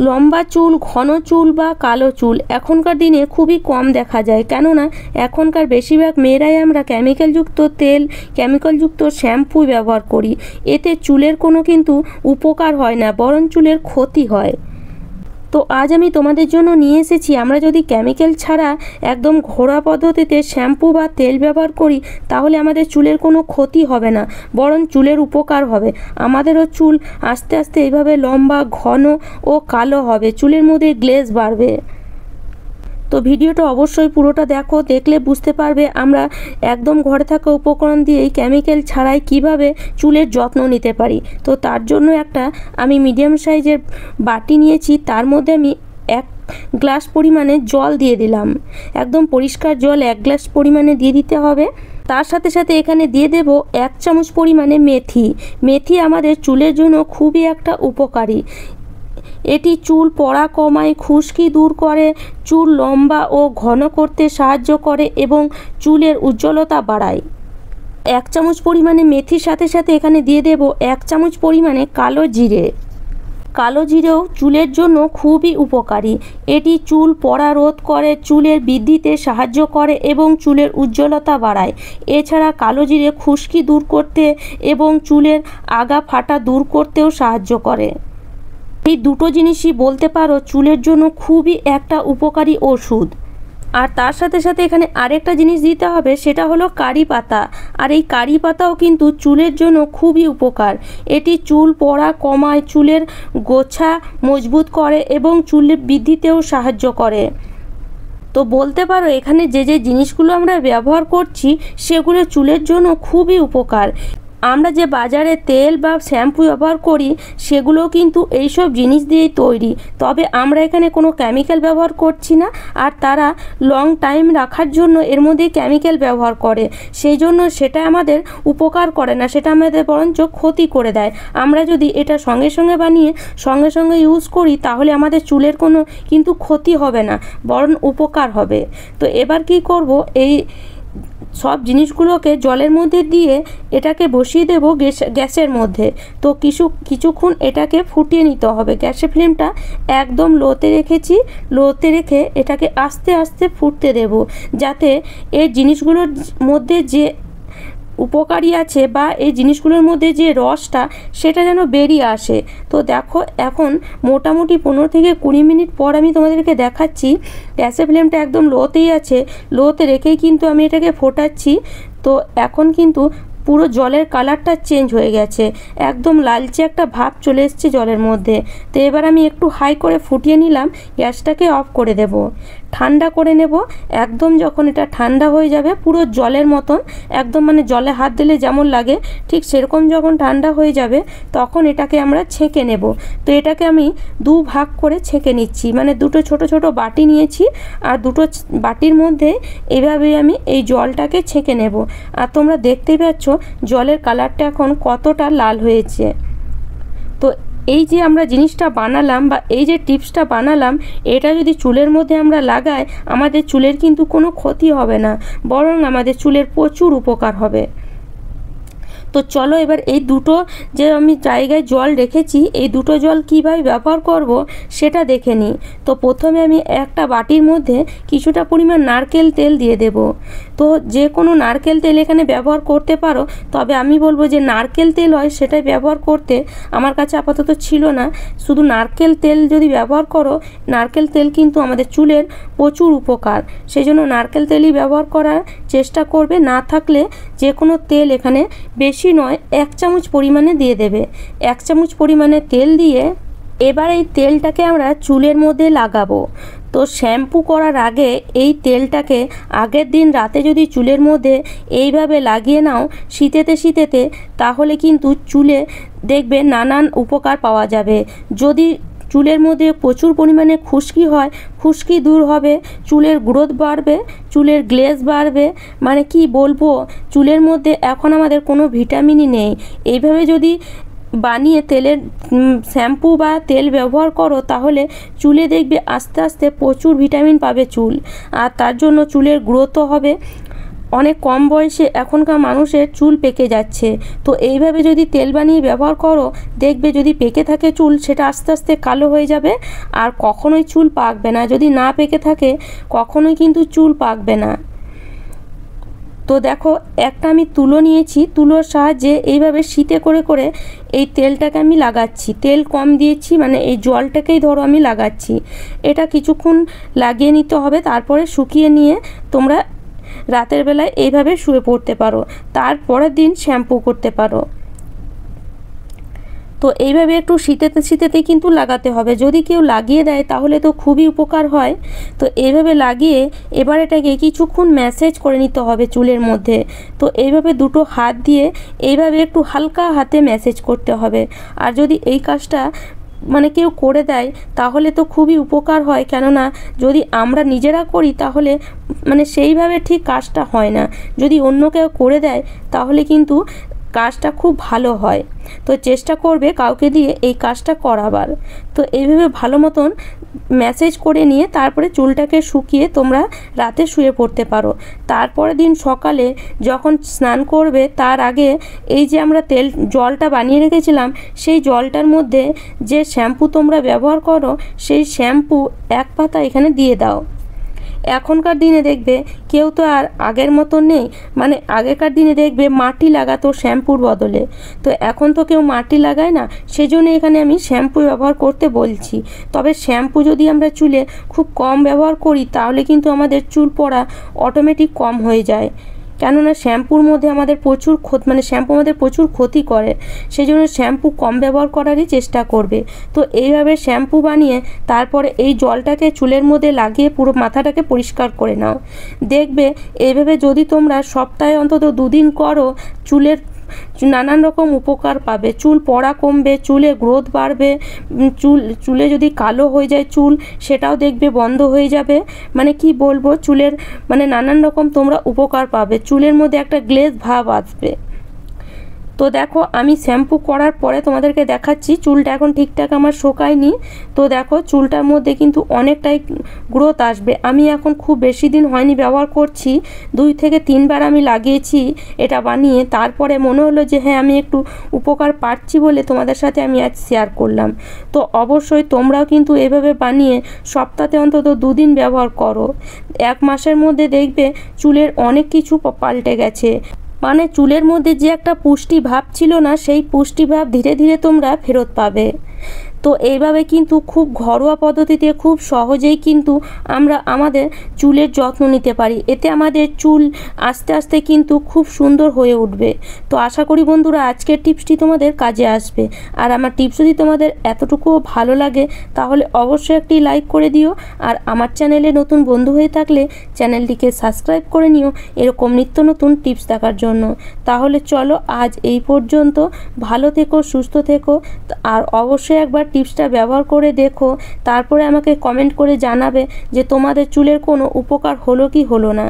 লম্বা চুল, ঘন চুল বা কালো চুল এখনকার দিনে খুবই কম দেখা যায়, কেননা এখনকার বেশিরভাগ মেয়েরাই আমরা কেমিক্যালযুক্ত তেল, কেমিক্যালযুক্ত শ্যাম্পু ব্যবহার করি। এতে চুলের কোনো কিন্তু উপকার হয় না, বরং চুলের ক্ষতি হয়। তো আজ আমি তোমাদের জন্য নিয়ে এসেছি, আমরা যদি কেমিক্যাল ছাড়া একদম ঘরোয়া পদ্ধতিতে শ্যাম্পু বা তেল ব্যবহার করি তাহলে আমাদের চুলের কোনো ক্ষতি হবে না, বরং চুলের উপকার হবে। আমাদেরও চুল আস্তে আস্তে এইভাবে লম্বা, ঘন ও কালো হবে, চুলের মধ্যে গ্লেজ বাড়বে। তো ভিডিওটা অবশ্যই পুরোটা দেখো, দেখলে বুঝতে পারবে আমরা একদম ঘরে থাকা উপকরণ দিয়েই কেমিক্যাল ছাড়াই কিভাবে চুলের যত্ন নিতে পারি। তো তার জন্য একটা আমি মিডিয়াম সাইজের বাটি নিয়েছি, তার মধ্যে আমি 1 গ্লাস পরিমাণে জল দিয়ে দিলাম। একদম পরিষ্কার জল 1 গ্লাস পরিমাণে দিয়ে দিতে হবে। তার সাথে সাথে এখানে দিয়ে দেব 1 চামচ পরিমাণে মেথি। মেথি আমাদের চুলের জন্য খুবই একটা উপকারী। এটি চুল পড়া কমায়, খুশকি দূর করে, চুল লম্বা ও ঘন করতে সাহায্য করে এবং চুলের উজ্জ্বলতা বাড়ায়। 1 চামচ পরিমাণে মেথির সাথে সাথে এখানে দিয়ে দেব 1 চামচ পরিমাণে কালো জিরে। কালো জিরেও চুলের জন্য খুবই উপকারী। এটি চুল পড়া রোধ করে, চুলের বৃদ্ধিতে সাহায্য করে এবং চুলের উজ্জ্বলতা বাড়ায়। এছাড়া কালো জিরে খুশকি দূর করতে এবং চুলের আগা ফাটা দূর করতেও সাহায্য করে। এই দুটো জিনিসই বলতে পারো চুলের জন্য খুবই একটা উপকারী ওষুধ। আর তার সাথে সাথে এখানে আরেকটা জিনিস দিতে হবে, সেটা হলো কারি পাতা। আর এই কারি পাতাও কিন্তু চুলের জন্য খুবই উপকার। এটি চুল পড়া কমায়, চুলের গোছা মজবুত করে এবং চুলের বৃদ্ধিতেও সাহায্য করে। তো বলতে পারো এখানে যে যে জিনিসগুলো আমরা ব্যবহার করছি সেগুলো চুলের জন্য খুবই উপকার। আমরা যে বাজারে তেল বা শ্যাম্পু ব্যবহার করি সেগুলো কিন্তু এইসব জিনিস দিয়েই তৈরি, তবে আমরা এখানে কোনো কেমিক্যাল ব্যবহার করছি না। আর তারা লং টাইম রাখার জন্য এর মধ্যে কেমিক্যাল ব্যবহার করে, সেই জন্য সেটা আমাদের উপকার করে না, সেটা আমাদের বরঞ্চ ক্ষতি করে দেয়। আমরা যদি এটা সঙ্গে সঙ্গে বানিয়ে সঙ্গে সঙ্গে ইউজ করি তাহলে আমাদের চুলের কোনো কিন্তু ক্ষতি হবে না, বরং উপকার হবে। তো এবার কি করব, এই সব জিনিসগুলোকে জলের মধ্যে দিয়ে এটাকে বসিয়ে দেব গ্যাসের মধ্যে। তো কিছুক্ষণ এটাকে ফুটিয়ে নিতে হবে। গ্যাসের ফ্লেমটা একদম লোতে রেখেছি। লোতে রেখে এটাকে আস্তে আস্তে ফুটতে দেব, যাতে এই জিনিসগুলোর মধ্যে যে উপকারী আছে বা এই জিনিসগুলোর মধ্যে যে রসটা সেটা যেন বেরিয়ে আসে। তো দেখো এখন মোটামুটি 15 থেকে 20 মিনিট পর আমি তোমাদেরকে দেখাচ্ছি। গ্যাসের ফ্লেমটা একদম লোতেই আছে, লোতে রেখেই কিন্তু আমি এটাকে ফোটাচ্ছি। তো এখন কিন্তু পুরো জলের কালারটা চেঞ্জ হয়ে গেছে, একদম লালচে একটা ভাব চলে এসছে জলের মধ্যে। তো এবার আমি একটু হাই করে ফুটিয়ে নিলাম, গ্যাসটাকে অফ করে দেব, ঠান্ডা করে নেব। একদম যখন এটা ঠান্ডা হয়ে যাবে পুরো জলের মতন, একদম মানে জলে হাত দিলে যেমন লাগে ঠিক সেরকম যখন ঠান্ডা হয়ে যাবে তখন এটাকে আমরা ছেঁকে নেব। তো এটাকে আমি 2 ভাগ করে ছেঁকে নিচ্ছি, মানে দুটো ছোট ছোট বাটি নিয়েছি আর দুটো বাটির মধ্যে এভাবেই আমি এই জলটাকে ছেঁকে নেব। আর তোমরা দেখতেই পাচ্ছ জলের কালারটা এখন কতটা লাল হয়েছে। তো এই যে আমরা জিনিসটা বানালাম বা এই যে টিপসটা বানালাম, এটা যদি চুলের মধ্যে আমরা লাগাই আমাদের চুলের কিন্তু কোনো ক্ষতি হবে না, বরং আমাদের চুলের প্রচুর উপকার হবে। তো চলো এবার এই দুটো যে আমি জায়গায় জল রেখেছি এই দুটো জল কীভাবে ব্যবহার করব সেটা দেখে নিই। তো প্রথমে আমি একটা বাটির মধ্যে কিছুটা পরিমাণ নারকেল তেল দিয়ে দেব। তো যে কোনো নারকেল তেল এখানে ব্যবহার করতে পারো, তবে আমি বলবো যে নারকেল তেল হয় সেটাই ব্যবহার করতে। আমার কাছে আপাতত ছিল না, শুধু নারকেল তেল যদি ব্যবহার করো, নারকেল তেল কিন্তু আমাদের চুলের প্রচুর উপকার, সেই জন্য নারকেল তেলই ব্যবহার করার চেষ্টা করবে। না থাকলে যে কোনো তেল এখানে বেশি নয় 1 চামচ পরিমাণে দিয়ে দেবে। 1 চামচ পরিমাণে তেল দিয়ে এবার এই তেলটাকে আমরা চুলের মধ্যে লাগাবো। তো শ্যাম্পু করার আগে এই তেলটাকে আগের দিন রাতে যদি চুলের মধ্যে এইভাবে লাগিয়ে নাও শীতেতে, তাহলে কিন্তু চুলে দেখবে নানান উপকার পাওয়া যাবে। যদি চুলের মধ্যে প্রচুর পরিমাণে খুশকি হয়, খুশকি দূর হবে, চুলের গ্রোথ বাড়বে, চুলের গ্লেজ বাড়বে, মানে কি বলবো, চুলের মধ্যে এখন আমাদের কোনো ভিটামিনই নেই। এইভাবে যদি বানিয়ে তেলের শ্যাম্পু বা তেল ব্যবহার করো তাহলে চুলে দেখবে আস্তে আস্তে প্রচুর ভিটামিন পাবে চুল, আর তার জন্য চুলের গ্রোথও হবে। অনেক কম বয়সে এখনকার মানুষের চুল পেকে যাচ্ছে। তো এইভাবে যদি তেল বানিয়ে ব্যবহার করো, দেখবে যদি পেকে থাকে চুল, সেটা আস্তে আস্তে কালো হয়ে যাবে আর কখনোই চুল পাকবে না। যদি না পেকে থাকে কখনোই কিন্তু চুল পাকবে না। তো দেখো, একটা আমি তুলো নিয়েছি, তুলোর সাহায্যে এইভাবে শীতে করে করে এই তেলটাকে আমি লাগাচ্ছি। তেল কম দিয়েছি, মানে এই জলটাকেই ধরো আমি লাগাচ্ছি। এটা কিছুক্ষণ লাগিয়ে নিতে হবে, তারপরে শুকিয়ে নিয়ে তোমরা রাতের বেলায় এইভাবে শুয়ে পড়তে পারো, তারপরের দিন শ্যাম্পু করতে পারো। তো এইভাবে একটু শীতেতেই কিন্তু লাগাতে হবে। যদি কেউ লাগিয়ে দেয় তাহলে তো খুবই উপকার হয়। তো এইভাবে লাগিয়ে এবার এটাকে কিছুক্ষণ ম্যাসেজ করে নিতে হবে চুলের মধ্যে। তো এইভাবে দুটো হাত দিয়ে এইভাবে একটু হালকা হাতে ম্যাসেজ করতে হবে। আর যদি এই কাজটা মানে কেউ করে দেয় তাহলে তো খুবই উপকার হয়, কেননা যদি আমরা নিজেরা করি তাহলে মানে সেইভাবে ঠিক কাজটা হয় না। যদি অন্য কেউ করে দেয় তাহলে কিন্তু কাজটা খুব ভালো হয়। তো চেষ্টা করবে কাউকে দিয়ে এই কাজটা করাবার। তো এইভাবে ভালো মতন ম্যাসেজ করে নিয়ে তারপরে চুলটাকে শুকিয়ে তোমরা রাতে শুয়ে পড়তে পারো। তারপরের দিন সকালে যখন স্নান করবে তার আগে এই যে আমরা জলটা বানিয়ে রেখেছিলাম, সেই জলটার মধ্যে যে শ্যাম্পু তোমরা ব্যবহার করো সেই শ্যাম্পু এক পাতা এখানে দিয়ে দাও। এখনকার দিনে দেখবে কেউ তো আর আগের মতো নেই, মানে আগেকার দিনে দেখবে মাটি লাগাতো শ্যাম্পুর বদলে। তো এখন তো কেউ মাটি লাগায় না, সেজন্য এখানে আমি শ্যাম্পু ব্যবহার করতে বলছি। তবে শ্যাম্পু যদি আমরা চুলে খুব কম ব্যবহার করি তাহলে কিন্তু আমাদের চুল পড়া অটোমেটিক কম হয়ে যায়, কেননা শ্যাম্পুর মধ্যে আমাদের শ্যাম্পু আমাদের প্রচুর ক্ষতি করে। সেই জন্য শ্যাম্পু কম ব্যবহার করারই চেষ্টা করবে। তো এইভাবে শ্যাম্পু বানিয়ে তারপরে এই জলটাকে চুলের মধ্যে লাগিয়ে পুরো মাথাটাকে পরিষ্কার করে নাও। দেখবে এইভাবে যদি তোমরা সপ্তাহে অন্তত 2 দিন করো, চুলের নানান রকম উপকার পাবে। চুল পড়া কমবে, চুলে গ্রোথ বাড়বে, চুলে যদি কালো হয়ে যায় চুল, সেটাও দেখবে বন্ধ হয়ে যাবে। মানে কি বলবো, চুলের মানে নানান রকম তোমরা উপকার পাবে, চুলের মধ্যে একটা গ্লেজ ভাব আসবে। তো দেখো, আমি শ্যাম্পু করার পরে তোমাদেরকে দেখাচ্ছি। চুলটা এখন ঠিকঠাক আমার শোকায়নি। তো দেখো, চুলটার মধ্যে কিন্তু অনেকটাই গ্রোথ আসবে। আমি এখন খুব বেশি দিন হয়নি ব্যবহার করছি, 2 থেকে 3 বার আমি লাগিয়েছি এটা বানিয়ে। তারপরে মনে হলো যে হ্যাঁ, আমি একটু উপকার পাচ্ছি বলে তোমাদের সাথে আমি আজ শেয়ার করলাম। তো অবশ্যই তোমরাও কিন্তু এভাবে বানিয়ে সপ্তাহে অন্তত 2 দিন ব্যবহার করো। 1 মাসের মধ্যে দেখবে চুলের অনেক কিছু পাল্টে গেছে। মানে চুলের মধ্যে যে একটা পুষ্টি ভাব ছিল না, সেই পুষ্টি ভাব ধীরে ধীরে তোমরা ফেরত পাবে। তো এইভাবে কিন্তু খুব ঘরোয়া পদ্ধতিতে খুব সহজেই কিন্তু আমরা আমাদের চুলের যত্ন নিতে পারি। এতে আমাদের চুল আস্তে আস্তে কিন্তু খুব সুন্দর হয়ে উঠবে। তো আশা করি বন্ধুরা আজকের টিপসটি তোমাদের কাজে আসবে। আর আমার টিপস যদি তোমাদের এতটুকুও ভালো লাগে তাহলে অবশ্যই একটি লাইক করে দিও। আর আমার চ্যানেলে নতুন বন্ধু হয়ে থাকলে চ্যানেলটিকে সাবস্ক্রাইব করে নিও এরকম নিত্য নতুন টিপস দেখার জন্য। তাহলে চলো আজ এই পর্যন্ত। ভালো থেকো, সুস্থ থেকো। আর অবশ্যই একবার টিপসটা ব্যবহার করে দেখো, তারপরে আমাকে কমেন্ট করে জানাবে যে তোমাদের চুলের কোনো উপকার হলো কি হলো না।